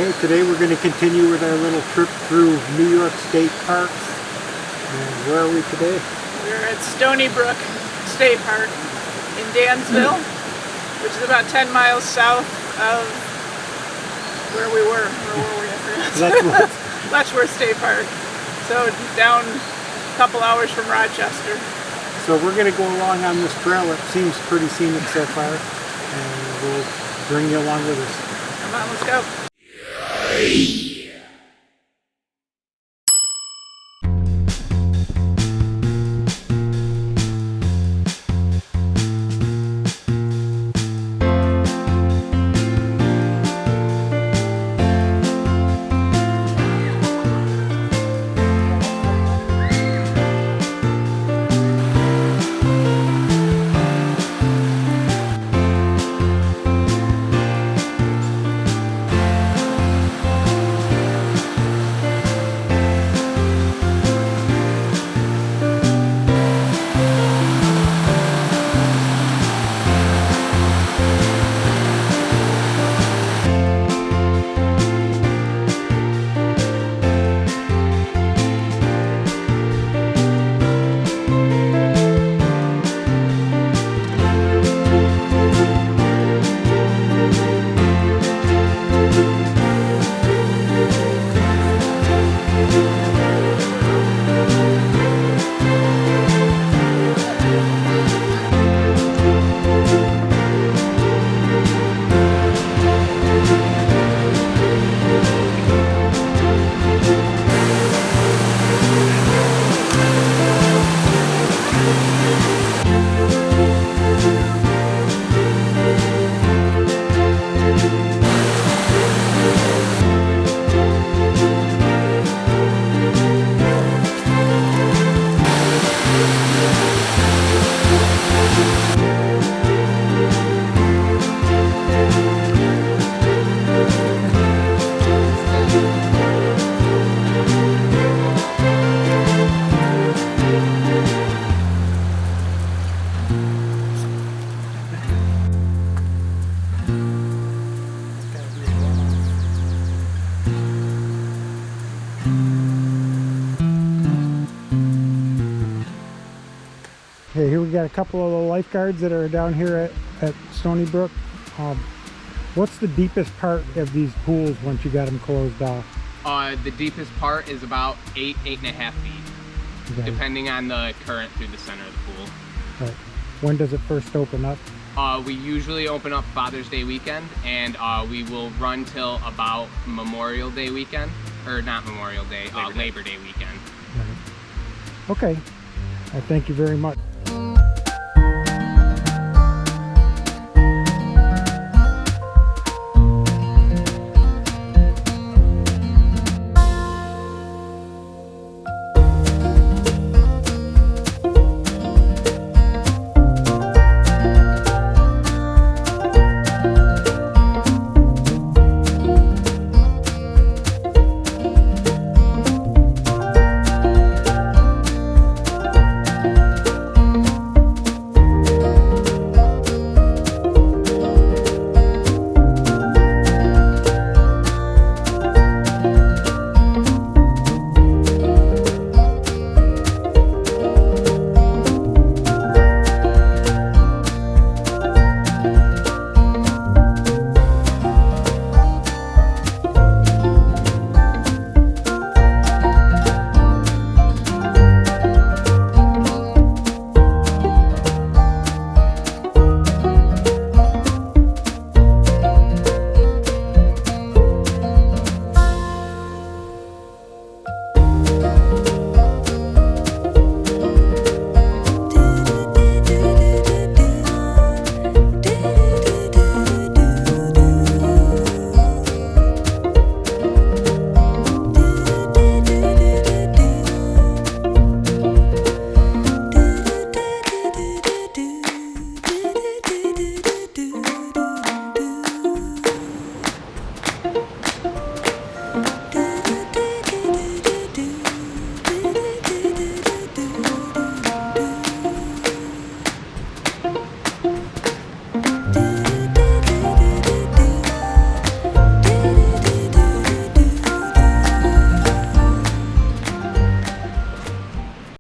Okay, today we're going to continue with our little trip through New York State Parks. And where are we today? We're at Stony Brook State Park in Dansville, which is about 10 miles south of where we were. Where were we? I forgot. Letchworth State Park. So down a couple hours from Rochester. So we're going to go along on this trail. It seems pretty scenic so far. And we'll bring you along with us. Come on, let's go. Okay, here we got a couple of the lifeguards that are down here at Stony Brook. What's the deepest part of these pools once you got them closed off? The deepest part is about 8.5 feet, okay, depending on the current through the center of the pool. Right. When does it first open up? We usually open up Father's Day weekend, and we will run till about Memorial Day weekend, or not Memorial Day, Labor Day weekend. Right. Okay, thank you very much.